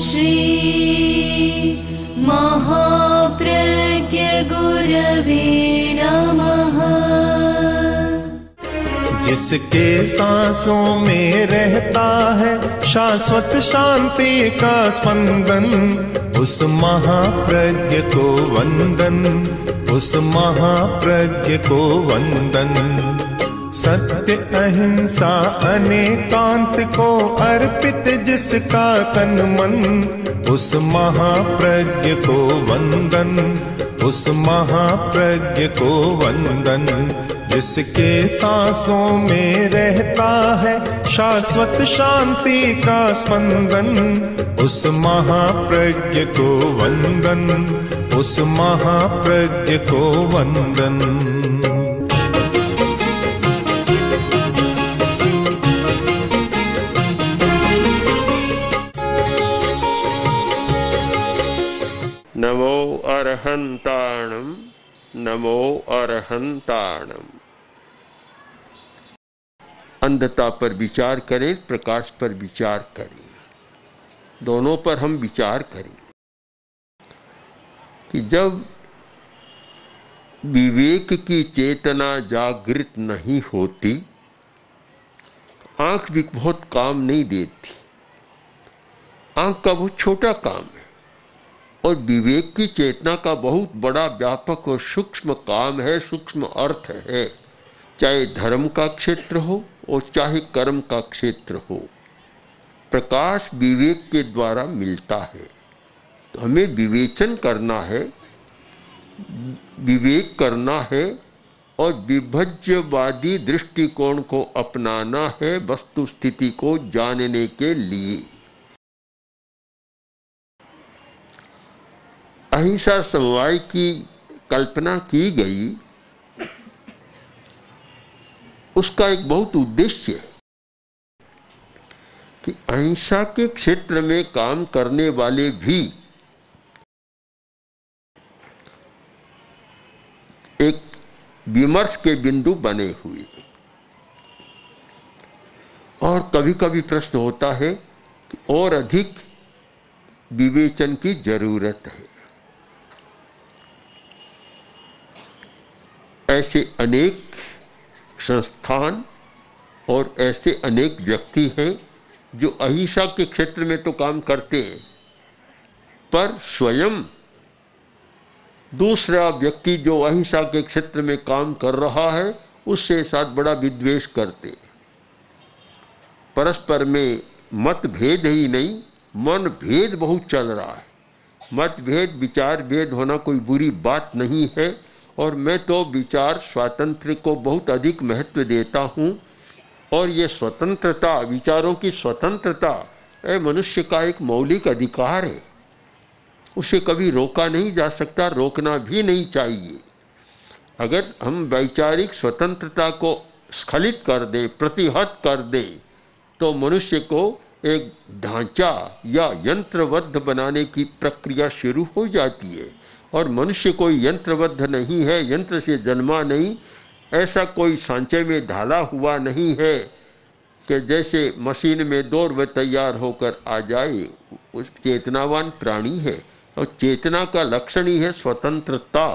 श्री महाप्रज्ञ गुरवे नमः। जिसके सांसों में रहता है शाश्वत शांति का स्पंदन, उस महाप्रज्ञ को वंदन, उस महाप्रज्ञ को वंदन। सत्य अहिंसा अनेकांत को अर्पित जिसका तन मन, उस महाप्रज्ञ को वंदन, उस महाप्रज्ञ को वंदन। जिसके सांसों में रहता है शाश्वत शांति का स्पंदन, उस महाप्रज्ञ को वंदन, उस महाप्रज्ञ को वंदन। नमो अरहंताणम, नमो अरहंताणम। अंधता पर विचार करें, प्रकाश पर विचार करें, दोनों पर हम विचार करें कि जब विवेक की चेतना जागृत नहीं होती, आंख भी बहुत काम नहीं देती। आंख का बहुत छोटा काम है और विवेक की चेतना का बहुत बड़ा व्यापक और सूक्ष्म काम है, सूक्ष्म अर्थ है। चाहे धर्म का क्षेत्र हो और चाहे कर्म का क्षेत्र हो, प्रकाश विवेक के द्वारा मिलता है। तो हमें विवेचन करना है, विवेक करना है और विभज्यवादी दृष्टिकोण को अपनाना है वस्तु स्थिति को जानने के लिए। अहिंसा समवाय की कल्पना की गई, उसका एक बहुत उद्देश्य है कि अहिंसा के क्षेत्र में काम करने वाले भी एक विमर्श के बिंदु बने हुए। और कभी कभी प्रश्न होता है कि और अधिक विवेचन की जरूरत है। ऐसे अनेक संस्थान और ऐसे अनेक व्यक्ति हैं जो अहिंसा के क्षेत्र में तो काम करते हैं, पर स्वयं दूसरा व्यक्ति जो अहिंसा के क्षेत्र में काम कर रहा है उससे साथ बड़ा विद्वेष करते। परस्पर में मतभेद ही नहीं, मन भेद बहुत चल रहा है। मतभेद, विचार भेद होना कोई बुरी बात नहीं है और मैं तो विचार स्वातंत्र्य को बहुत अधिक महत्व देता हूँ। और ये स्वतंत्रता, विचारों की स्वतंत्रता मनुष्य का एक मौलिक अधिकार है, उसे कभी रोका नहीं जा सकता, रोकना भी नहीं चाहिए। अगर हम वैचारिक स्वतंत्रता को स्खलित कर दें, प्रतिहत कर दें, तो मनुष्य को एक ढांचा या यंत्रबद्ध बनाने की प्रक्रिया शुरू हो जाती है। और मनुष्य कोई यंत्रबद्ध नहीं है, यंत्र से जन्मा नहीं, ऐसा कोई सांचे में ढाला हुआ नहीं है कि जैसे मशीन में दौड़ व तैयार होकर आ जाए। उस चेतनावान प्राणी है और चेतना का लक्षण ही है स्वतंत्रता।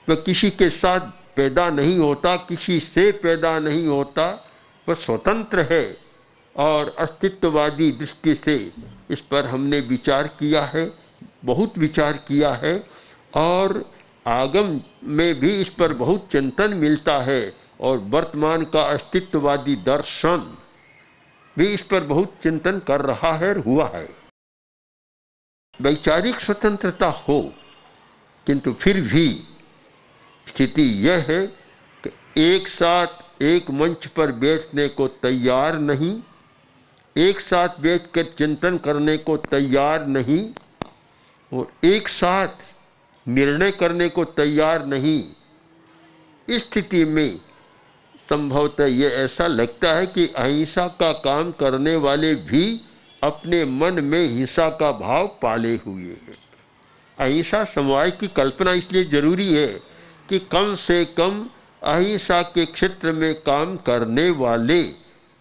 वह किसी के साथ पैदा नहीं होता, किसी से पैदा नहीं होता, वह स्वतंत्र है। और अस्तित्ववादी दृष्टि से इस पर हमने विचार किया है, बहुत विचार किया है और आगम में भी इस पर बहुत चिंतन मिलता है और वर्तमान का अस्तित्ववादी दर्शन भी इस पर बहुत चिंतन कर रहा है और हुआ है। वैचारिक स्वतंत्रता हो, किंतु फिर भी स्थिति यह है कि एक साथ एक मंच पर बैठने को तैयार नहीं, एक साथ बैठकर चिंतन करने को तैयार नहीं और एक साथ निर्णय करने को तैयार नहीं। इस स्थिति में संभवतः ये ऐसा लगता है कि अहिंसा का काम करने वाले भी अपने मन में हिंसा का भाव पाले हुए हैं। अहिंसा समवाय की कल्पना इसलिए जरूरी है कि कम से कम अहिंसा के क्षेत्र में काम करने वाले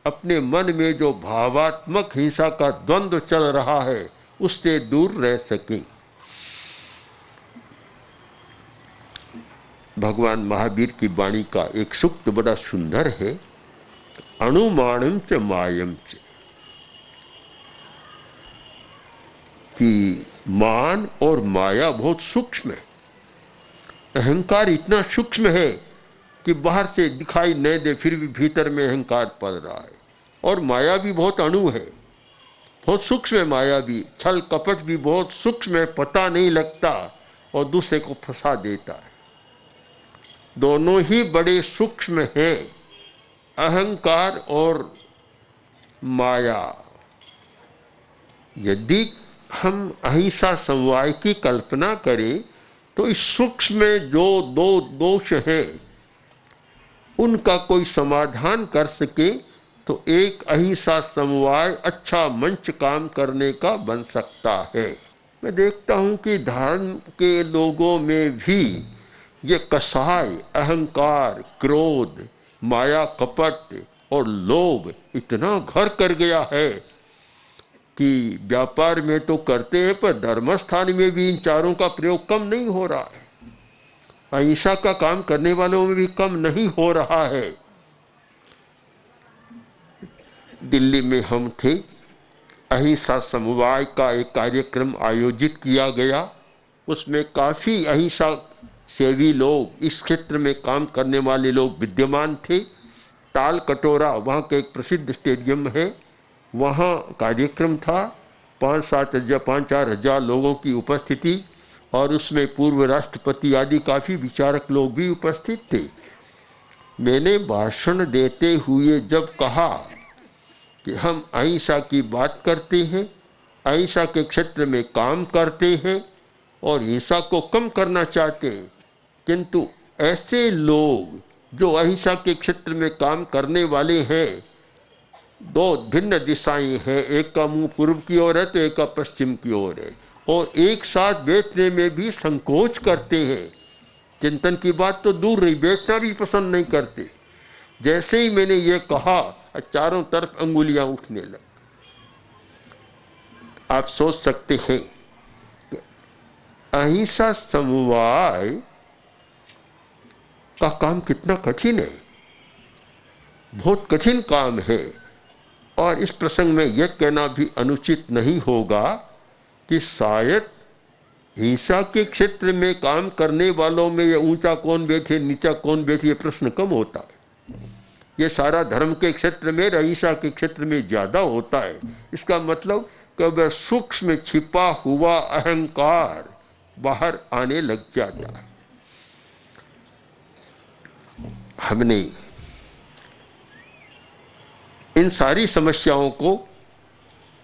अपने मन में जो भावात्मक हिंसा का द्वंद्व चल रहा है उससे दूर रह सकें। भगवान महावीर की वाणी का एक सूक्त बड़ा सुंदर है, अणुमाणम च मायम च, कि मान और माया बहुत सूक्ष्म है। अहंकार इतना सूक्ष्म है कि बाहर से दिखाई नहीं दे, फिर भी भीतर में अहंकार पल रहा है। और माया भी बहुत अणु है, बहुत सूक्ष्म है माया भी। छल कपट भी बहुत सूक्ष्म है, पता नहीं लगता और दूसरे को फंसा देता है। दोनों ही बड़े सूक्ष्म हैं, अहंकार और माया। यदि हम अहिंसा समवाय की कल्पना करें तो इस सूक्ष्म में जो दो दोष हैं उनका कोई समाधान कर सके तो एक अहिंसा समवाय अच्छा मंच काम करने का बन सकता है। मैं देखता हूं कि धर्म के लोगों में भी ये कसाय, अहंकार, क्रोध, माया, कपट और लोभ इतना घर कर गया है कि व्यापार में तो करते हैं पर धर्मस्थान में भी इन चारों का प्रयोग कम नहीं हो रहा है। अहिंसा का काम करने वालों में भी कम नहीं हो रहा है। दिल्ली में हम थे, अहिंसा समवाय का एक कार्यक्रम आयोजित किया गया। उसमें काफ़ी अहिंसा सेवी लोग, इस क्षेत्र में काम करने वाले लोग विद्यमान थे। ताल कटोरा वहाँ के एक प्रसिद्ध स्टेडियम है, वहाँ कार्यक्रम था। 5-4 हजार लोगों की उपस्थिति और उसमें पूर्व राष्ट्रपति आदि काफ़ी विचारक लोग भी उपस्थित थे। मैंने भाषण देते हुए जब कहा कि हम अहिंसा की बात करते हैं, अहिंसा के क्षेत्र में काम करते हैं और हिंसा को कम करना चाहते हैं, किंतु ऐसे लोग जो अहिंसा के क्षेत्र में काम करने वाले हैं, दो भिन्न दिशाएं हैं, एक का मुंह पूर्व की ओर है तो एक का पश्चिम की ओर है, और एक साथ बैठने में भी संकोच करते हैं। चिंतन की बात तो दूर रही, बैठना भी पसंद नहीं करते। जैसे ही मैंने ये कहा चारों तरफ अंगुलियां उठने लग। आप सोच सकते हैं कि अहिंसा समवाय का काम कितना कठिन है, बहुत कठिन काम है। और इस प्रसंग में यह कहना भी अनुचित नहीं होगा कि शायद हिंसा के क्षेत्र में काम करने वालों में ये ऊंचा कौन बैठे नीचा कौन बैठे ये प्रश्न कम होता है। ये सारा धर्म के क्षेत्र में, अहिंसा के क्षेत्र में ज़्यादा होता है। इसका मतलब कि वह सूक्ष्म छिपा हुआ अहंकार बाहर आने लग जाता है। हमने इन सारी समस्याओं को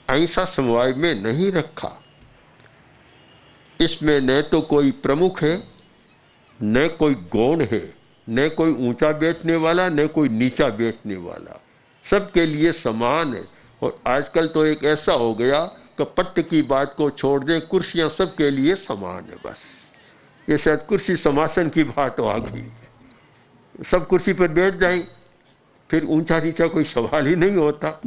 अहिंसा समवाय में नहीं रखा। इसमें न तो कोई प्रमुख है, न कोई गौण है, न कोई ऊंचा बैठने वाला, न कोई नीचा बैठने वाला, सबके लिए समान है। और आजकल तो एक ऐसा हो गया कि पट्ट की बात को छोड़ दें, कुर्सियां सबके लिए समान है। बस ये शायद कुर्सी समासन की बात आ गई, सब कुर्सी पर बैठ जाएं, फिर ऊंचा नीचा कोई सवाल ही नहीं होता।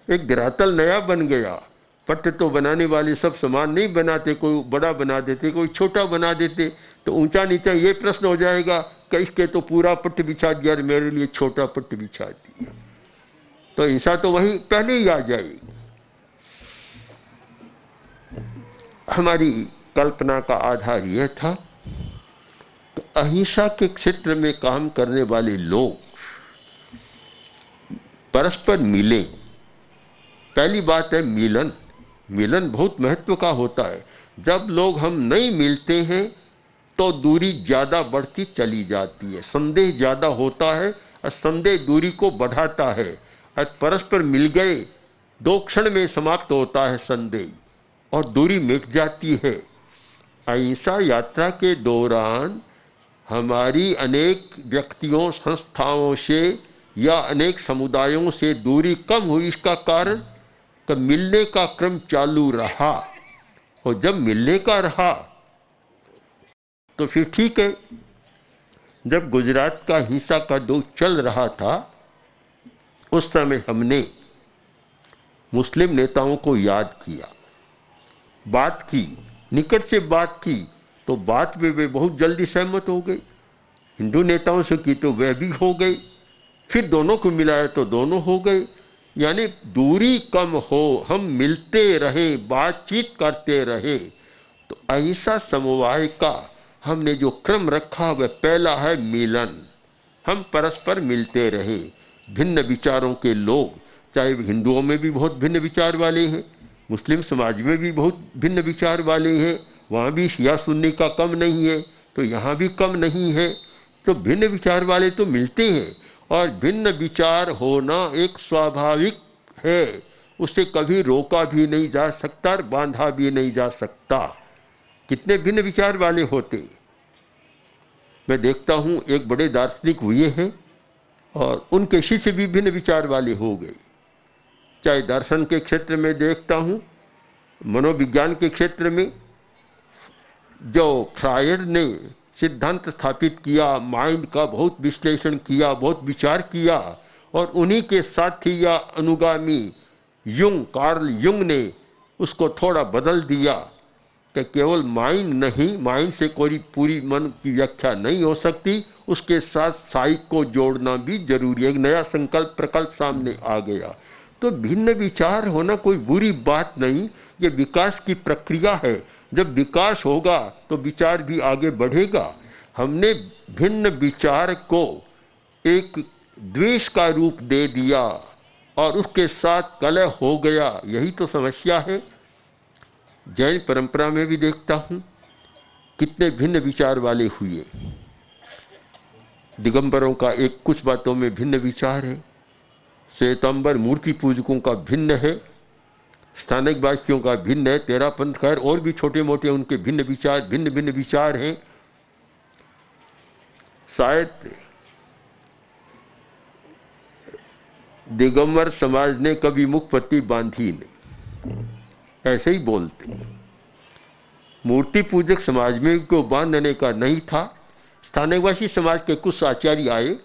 एक धरातल नया बन गया। पट्ट तो बनाने वाले सब समान नहीं बनाते, कोई बड़ा बना देते, कोई छोटा बना देते, तो ऊंचा नीचा ये प्रश्न हो जाएगा कि इसके तो पूरा पट्ट बिछा दिया, मेरे लिए छोटा पट्ट बिछा दिया, तो हिंसा तो वहीं पहले ही आ जाएगी। हमारी कल्पना का आधार यह था कि अहिंसा के क्षेत्र में काम करने वाले लोग परस्पर मिलें। पहली बात है मिलन। मिलन बहुत महत्व का होता है। जब लोग हम नहीं मिलते हैं तो दूरी ज़्यादा बढ़ती चली जाती है, संदेह ज़्यादा होता है और संदेह दूरी को बढ़ाता है। और परस्पर मिल गए, 2 क्षण में समाप्त होता है संदेह और दूरी मिट जाती है। अहिंसा यात्रा के दौरान हमारी अनेक व्यक्तियों, संस्थाओं से या अनेक समुदायों से दूरी कम हुई। इसका कारण कि मिलने का क्रम चालू रहा, और जब मिलने का रहा तो फिर ठीक है। जब गुजरात का हिंसा का दौर चल रहा था उस समय हमने मुस्लिम नेताओं को याद किया, बात की, निकट से बात की, तो बात में वे बहुत जल्दी सहमत हो गए। हिंदू नेताओं से की तो वह भी हो गई, फिर दोनों को मिलाया तो दोनों हो गए। यानी दूरी कम हो, हम मिलते रहे, बातचीत करते रहे। तो ऐसा समवाय का हमने जो क्रम रखा वह पहला है मिलन। हम परस्पर मिलते रहे। भिन्न विचारों के लोग, चाहे हिंदुओं में भी बहुत भिन्न विचार वाले हैं, मुस्लिम समाज में भी बहुत भिन्न विचार वाले हैं, वहाँ भी शिया सुन्नी का कम नहीं है, तो यहाँ भी कम नहीं है। तो भिन्न विचार वाले तो मिलते हैं, और भिन्न विचार होना एक स्वाभाविक है, उसे कभी रोका भी नहीं जा सकता और बांधा भी नहीं जा सकता। कितने भिन्न विचार वाले होते, मैं देखता हूँ एक बड़े दार्शनिक हुए हैं और उनके शिष्य भी भिन्न विचार वाले हो गए। चाहे दर्शन के क्षेत्र में देखता हूँ, मनोविज्ञान के क्षेत्र में जो फ्रायड ने सिद्धांत स्थापित किया, माइंड का बहुत विश्लेषण किया, बहुत विचार किया, और उन्हीं के साथी या अनुगामी युंग, कार्ल युंग ने उसको थोड़ा बदल दिया कि केवल माइंड नहीं, माइंड से कोई पूरी मन की व्याख्या नहीं हो सकती, उसके साथ साइक को जोड़ना भी जरूरी है। एक नया संकल्प प्रकल्प सामने आ गया। तो भिन्न विचार होना कोई बुरी बात नहीं, ये विकास की प्रक्रिया है। जब विकास होगा तो विचार भी आगे बढ़ेगा। हमने भिन्न विचार को एक द्वेष का रूप दे दिया और उसके साथ कलह हो गया, यही तो समस्या है। जैन परंपरा में भी देखता हूँ कितने भिन्न विचार वाले हुए। दिगंबरों का एक कुछ बातों में भिन्न विचार है, श्वेतांबर मूर्ति पूजकों का भिन्न है, स्थानिक वासियों का भिन्न है, तेरा पंथ खैर और भी छोटे मोटे उनके भिन्न विचार, भिन्न भिन्न विचार हैं। शायद दिगंबर समाज ने कभी मुखपत्ती बांधी नहीं, ऐसे ही बोलते। मूर्ति पूजक समाज में को बांधने का नहीं था। स्थानिकवासी समाज के कुछ आचार्य आए,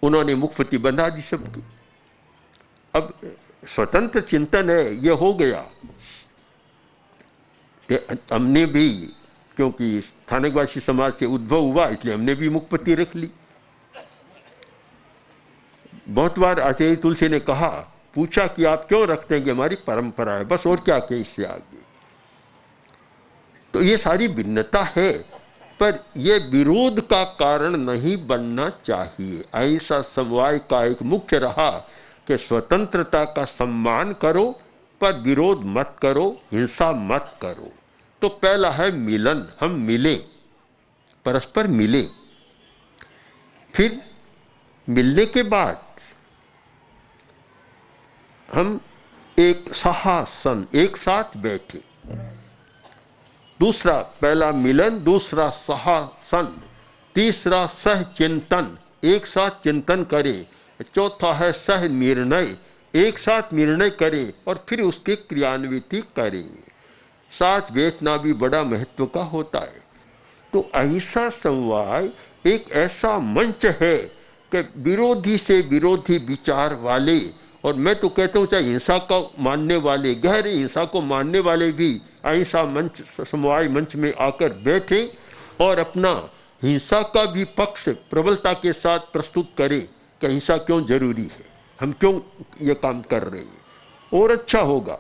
उन्होंने मुखपत्ती बंधा दी सबकी। अब स्वतंत्र चिंतन है, ये हो गया। हमने भी, क्योंकि स्थानिकवासी समाज से उद्भव हुआ, इसलिए हमने भी मुखपत्ती रख ली। बहुत बार आचार्य तुलसी ने कहा, पूछा कि आप क्यों रखते हैं, कि हमारी परंपरा है, बस, और क्या के इससे आगे। तो ये सारी भिन्नता है, पर यह विरोध का कारण नहीं बनना चाहिए। ऐसा समवाय का एक मुख्य रहा कि स्वतंत्रता का सम्मान करो, पर विरोध मत करो, हिंसा मत करो। तो पहला है मिलन, हम मिले, परस्पर मिले। फिर मिलने के बाद हम एक सहासन, एक साथ बैठे। दूसरा, पहला मिलन, दूसरा सहासन, तीसरा सह चिंतन, एक साथ चिंतन करें। चौथा है सह निर्णय, एक साथ निर्णय करें और फिर उसके क्रियान्वित करेंगे। साथ बैठना भी बड़ा महत्व का होता है। तो ऐसा समवाय एक ऐसा मंच है कि विरोधी से विरोधी विचार वाले, और मैं तो कहता हूँ चाहे हिंसा का मानने वाले, गहरी हिंसा को मानने वाले भी ऐसा मंच, समवाय मंच में आकर बैठे और अपना हिंसा का भी पक्ष प्रबलता के साथ प्रस्तुत करें कि हिंसा क्यों जरूरी है, हम क्यों ये काम कर रहे हैं, और अच्छा होगा।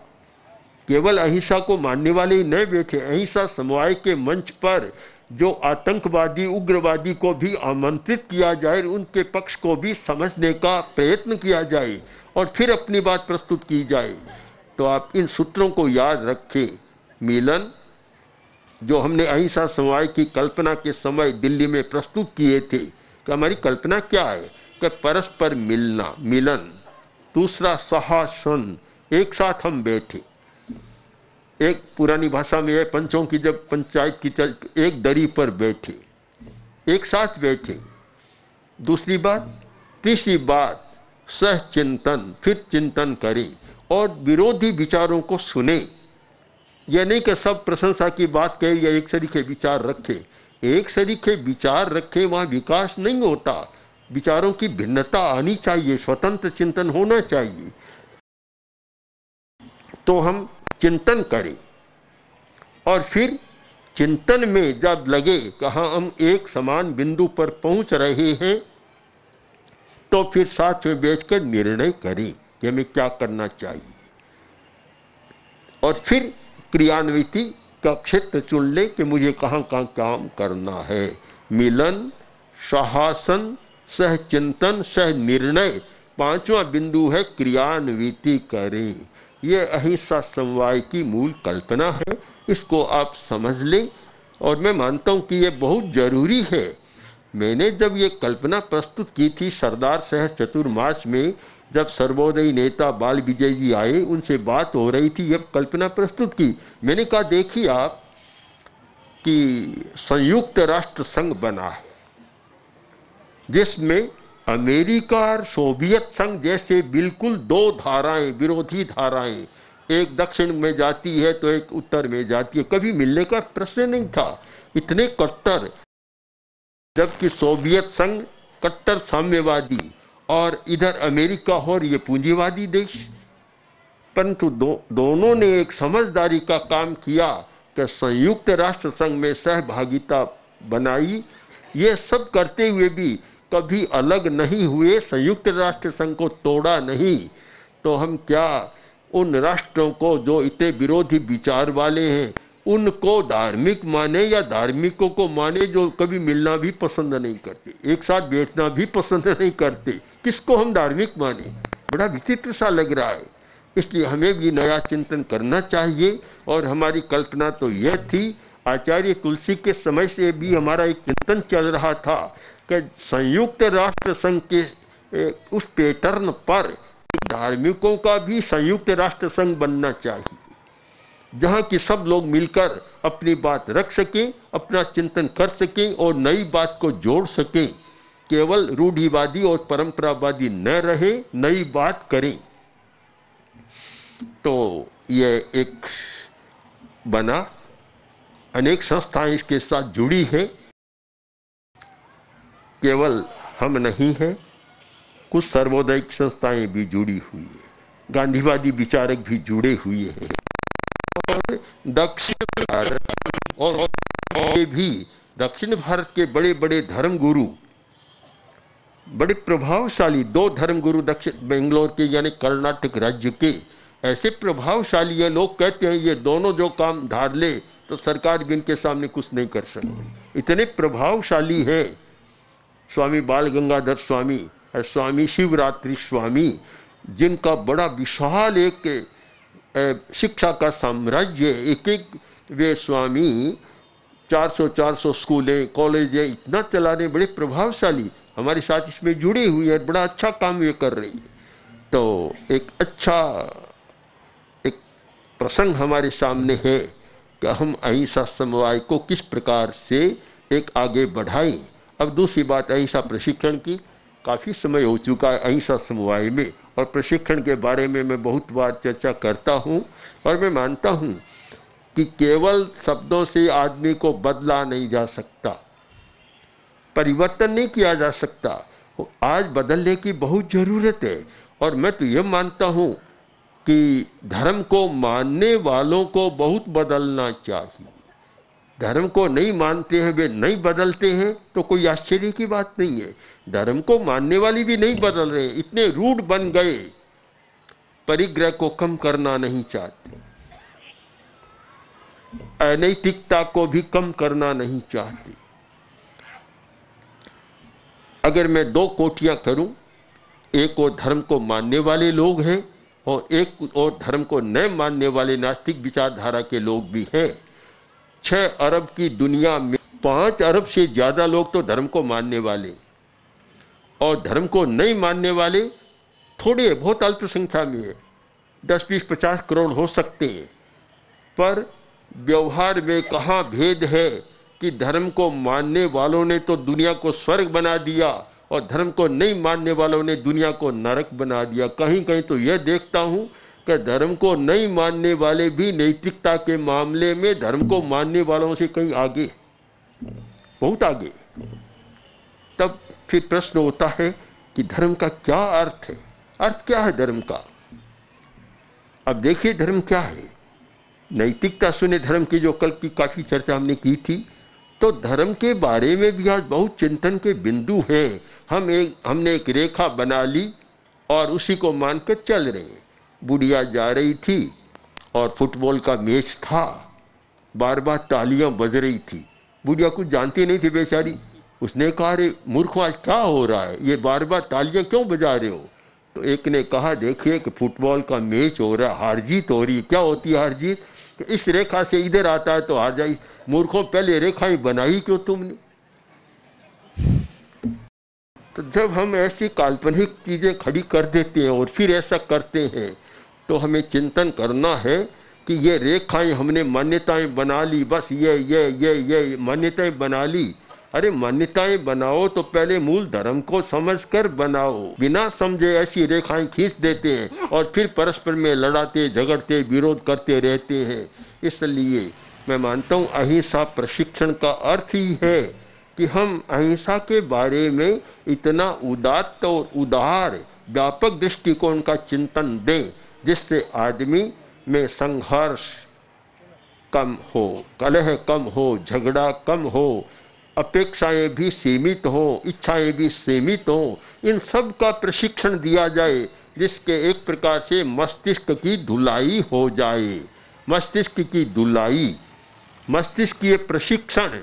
केवल अहिंसा को मानने वाले ही नहीं बैठे, अहिंसा समवाय के मंच पर जो आतंकवादी, उग्रवादी को भी आमंत्रित किया जाए, उनके पक्ष को भी समझने का प्रयत्न किया जाए और फिर अपनी बात प्रस्तुत की जाए। तो आप इन सूत्रों को याद रखें। मिलन, जो हमने अहिंसा समवाय की कल्पना के समय दिल्ली में प्रस्तुत किए थे, कि हमारी कल्पना क्या है कि परस्पर मिलना, मिलन। दूसरा सहासन, एक साथ हम बैठे। एक पुरानी भाषा में है, पंचों की जब पंचायत की चल, एक दरी पर बैठे, एक साथ बैठे। दूसरी बात, तीसरी बात सह चिंतन, फिर चिंतन करें और विरोधी विचारों को सुने। यह नहीं कि सब प्रशंसा की बात कहे या एक सरीखे विचार रखे। एक सरीखे विचार रखे, वहाँ विकास नहीं होता। विचारों की भिन्नता आनी चाहिए, स्वतंत्र चिंतन होना चाहिए। तो हम चिंतन करें और फिर चिंतन में जब लगे कि हाँ हम एक समान बिंदु पर पहुंच रहे हैं, तो फिर साथ में बैठकर निर्णय करें कि हमें क्या करना चाहिए, और फिर क्रियान्विति का क्षेत्र चुन ले कि मुझे कहाँ कहाँ काम करना है। मिलन, सहासन, सह चिंतन, सह निर्णय, पांचवा बिंदु है क्रियान्विति करें। ये अहिंसा समवाय की मूल कल्पना है, इसको आप समझ लें। और मैं मानता हूँ कि ये बहुत जरूरी है। मैंने जब ये कल्पना प्रस्तुत की थी सरदार शहर चतुर्मास में, जब सर्वोदयी नेता बाल विजय जी आए, उनसे बात हो रही थी, ये कल्पना प्रस्तुत की। मैंने कहा देखिए आप कि संयुक्त राष्ट्र संघ बना है, जिसमें अमेरिका और सोवियत संघ जैसे बिल्कुल दो धाराएं, विरोधी धाराएं, एक दक्षिण में जाती है तो एक उत्तर में जाती है, कभी मिलने का प्रश्न नहीं था, इतने कट्टर। जबकि सोवियत संघ कट्टर साम्यवादी और इधर अमेरिका और ये पूंजीवादी देश। परंतु दोनों ने एक समझदारी का काम किया कि संयुक्त राष्ट्र संघ में सहभागिता बनाई। ये सब करते हुए भी कभी अलग नहीं हुए, संयुक्त राष्ट्र संघ को तोड़ा नहीं। तो हम क्या उन राष्ट्रों को जो इतने विरोधी विचार वाले हैं उनको धार्मिक माने, या धार्मिकों को माने जो कभी मिलना भी पसंद नहीं करते, एक साथ बैठना भी पसंद नहीं करते? किसको हम धार्मिक माने? बड़ा विचित्र सा लग रहा है। इसलिए हमें भी नया चिंतन करना चाहिए। और हमारी कल्पना तो यह थी, आचार्य तुलसी के समय से भी हमारा एक चिंतन चल रहा था कि संयुक्त राष्ट्र संघ के उस पैटर्न पर धार्मिकों का भी संयुक्त राष्ट्र संघ बनना चाहिए, जहाँ की सब लोग मिलकर अपनी बात रख सकें, अपना चिंतन कर सकें और नई बात को जोड़ सकें। केवल रूढ़िवादी और परंपरावादी न रहे, नई बात करें। तो ये एक बना, अनेक संस्थाएं इसके साथ जुड़ी है, केवल हम नहीं हैं, कुछ सर्वोदयिक संस्थाएं भी जुड़ी हुई है, गांधीवादी विचारक भी जुड़े हुए हैं, और दक्षिण भारत और भी दक्षिण भारत के बड़े बड़े धर्मगुरु, बड़े प्रभावशाली दो धर्मगुरु दक्षिण बेंगलोर के यानी कर्नाटक राज्य के, ऐसे प्रभावशाली है, लोग कहते हैं ये दोनों जो काम धार ले तो सरकार भी इनके सामने कुछ नहीं कर सकती, इतने प्रभावशाली है। स्वामी बाल गंगाधर स्वामी और स्वामी शिवरात्रि स्वामी, जिनका बड़ा विशाल एक शिक्षा का साम्राज्य, एक एक वे स्वामी 400 स्कूलें कॉलेजें इतना चलाने, बड़े प्रभावशाली, हमारे साथ इसमें जुड़ी हुई है, बड़ा अच्छा काम ये कर रही है। तो एक अच्छा एक प्रसंग हमारे सामने है कि हम अहिंसा समवाय को किस प्रकार से एक आगे बढ़ाएं। अब दूसरी बात अहिंसा प्रशिक्षण की, काफ़ी समय हो चुका है अहिंसा समवाय में, और प्रशिक्षण के बारे में मैं बहुत बार चर्चा करता हूँ। और मैं मानता हूँ कि केवल शब्दों से आदमी को बदला नहीं जा सकता, परिवर्तन नहीं किया जा सकता, आज बदलने की बहुत ज़रूरत है। और मैं तो ये मानता हूँ कि धर्म को मानने वालों को बहुत बदलना चाहिए। धर्म को नहीं मानते हैं, वे नहीं बदलते हैं, तो कोई आश्चर्य की बात नहीं है। धर्म को मानने वाले भी नहीं बदल रहे, इतने रूढ़ बन गए, परिग्रह को कम करना नहीं चाहते, अनैतिकता को भी कम करना नहीं चाहते। अगर मैं दो कोटियां करूं, एक और धर्म को मानने वाले लोग हैं और एक और धर्म को न मानने वाले नास्तिक विचारधारा के लोग भी हैं। 6 अरब की दुनिया में 5 अरब से ज़्यादा लोग तो धर्म को मानने वाले, और धर्म को नहीं मानने वाले थोड़े बहुत अल्पसंख्या में है, 10, 20, 50 करोड़ हो सकते हैं। पर व्यवहार में कहाँ भेद है कि धर्म को मानने वालों ने तो दुनिया को स्वर्ग बना दिया और धर्म को नहीं मानने वालों ने दुनिया को नरक बना दिया। कहीं कहीं तो यह देखता हूँ कि धर्म को नहीं मानने वाले भी नैतिकता के मामले में धर्म को मानने वालों से कहीं आगे, बहुत आगे। तब फिर प्रश्न होता है कि धर्म का क्या अर्थ है, अर्थ क्या है धर्म का। अब देखिए धर्म क्या है। नैतिकता सुने धर्म की, जो कल की काफ़ी चर्चा हमने की थी, तो धर्म के बारे में भी आज बहुत चिंतन के बिंदु हैं। हमने एक रेखा बना ली और उसी को मान कर चल रहे हैं। बुढ़िया जा रही थी और फुटबॉल का मैच था, बार बार तालियां बज रही थी। बुढ़िया कुछ जानती नहीं थी बेचारी। उसने कहा, अरे मूर्खों आज क्या हो रहा है, ये बार बार तालियां क्यों बजा रहे हो। तो एक ने कहा, देखिए कि फुटबॉल का मैच हो रहा है, हार जीत हो रही है। क्या होती है हार जीत? तो इस रेखा से इधर आता है तो हार जाए। मूर्खों, पहले रेखा ही बनाई क्यों तुमने? तो जब हम ऐसी काल्पनिक चीजें खड़ी कर देते हैं और फिर ऐसा करते हैं, तो हमें चिंतन करना है कि ये रेखाएं हमने मान्यताएं बना ली, बस ये मान्यताएं बना ली। अरे मान्यताएं बनाओ तो पहले मूल धर्म को समझकर बनाओ। बिना समझे ऐसी रेखाएं खींच देते हैं और फिर परस्पर में लड़ाते झगड़ते विरोध करते रहते हैं। इसलिए मैं मानता हूँ अहिंसा प्रशिक्षण का अर्थ ही है कि हम अहिंसा के बारे में इतना उदात्त और उदार व्यापक दृष्टिकोण का चिंतन दें, जिससे आदमी में संघर्ष कम हो, कलह कम हो, झगड़ा कम हो, अपेक्षाएं भी सीमित हो, इच्छाएं भी सीमित हो। इन सब का प्रशिक्षण दिया जाए, जिसके एक प्रकार से मस्तिष्क की धुलाई हो जाए। मस्तिष्क की धुलाई, मस्तिष्क के प्रशिक्षण,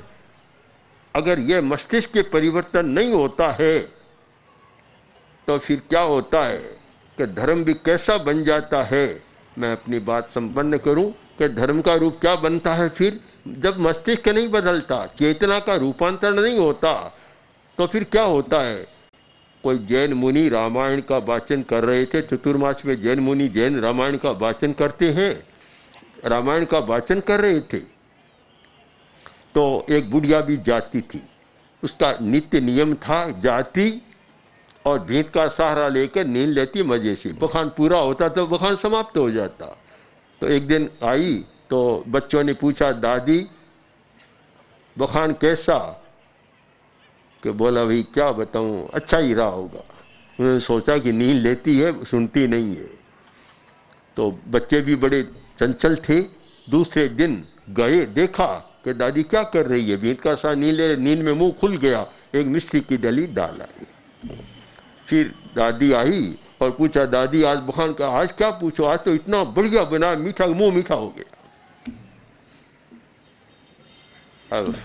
अगर यह मस्तिष्क के परिवर्तन नहीं होता है तो फिर क्या होता है कि धर्म भी कैसा बन जाता है। मैं अपनी बात संपन्न करूं कि धर्म का रूप क्या बनता है फिर, जब मस्तिष्क नहीं बदलता, चेतना का रूपांतरण नहीं होता, तो फिर क्या होता है। कोई जैन मुनि रामायण का वाचन कर रहे थे, चतुर्मास में जैन मुनि जैन रामायण का वाचन करते हैं, रामायण का वाचन कर रहे थे, तो एक बुढ़िया भी जाती थी। उसका नित्य नियम था जाती और भीत का सहारा लेकर नींद लेती मजे से। बखान पूरा होता तो बखान समाप्त हो जाता। तो एक दिन आई तो बच्चों ने पूछा, दादी बखान कैसा? कि बोला, भाई क्या बताऊं, अच्छा ही रहा होगा। उन्होंने सोचा कि नींद लेती है, सुनती नहीं है। तो बच्चे भी बड़े चंचल थे। दूसरे दिन गए, देखा कि दादी क्या कर रही है, भीत का सा नींद ले, नींद में मुंह खुल गया, एक मिश्री की डली डाल आई। फिर दादी आई और पूछा, दादी आज बखान का, आज क्या पूछो, आज तो इतना बढ़िया बना, मीठा, मुंह मीठा हो गया। अब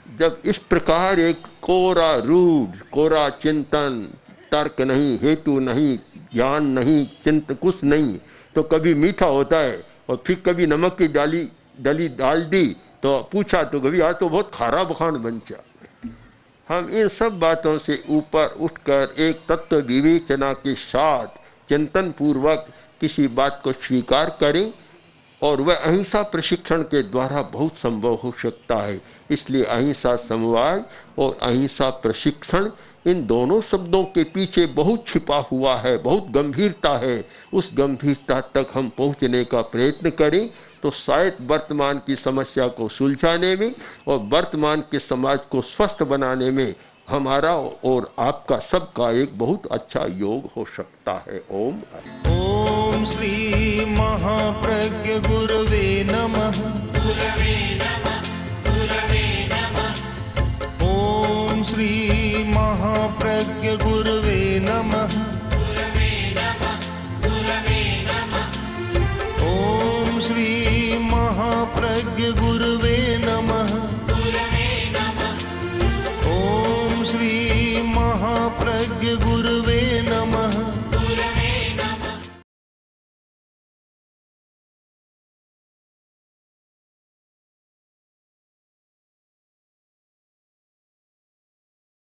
जब इस प्रकार एक कोरा रूढ़, कोरा चिंतन, तर्क नहीं, हेतु नहीं, ज्ञान नहीं, चिंतन कुछ नहीं, तो कभी मीठा होता है और फिर कभी नमक की डली डाल दी तो पूछा तो कभी आज तो बहुत खारा बखान बन जा। हम इन सब बातों से ऊपर उठकर एक तत्व विवेचना के साथ चिंतन पूर्वक किसी बात को स्वीकार करें, और वह अहिंसा प्रशिक्षण के द्वारा बहुत संभव हो सकता है। इसलिए अहिंसा संवाद और अहिंसा प्रशिक्षण, इन दोनों शब्दों के पीछे बहुत छिपा हुआ है, बहुत गंभीरता है। उस गंभीरता तक हम पहुंचने का प्रयत्न करें तो शायद वर्तमान की समस्या को सुलझाने में और वर्तमान के समाज को स्वस्थ बनाने में हमारा और आपका सबका एक बहुत अच्छा योग हो सकता है। ओम ओम श्री महाप्रज्ञ गुरवे नमः। ओम श्री महाप्रज्ञ गुरवे नमः। ओम श्री महाप्रज्ञ गुरवे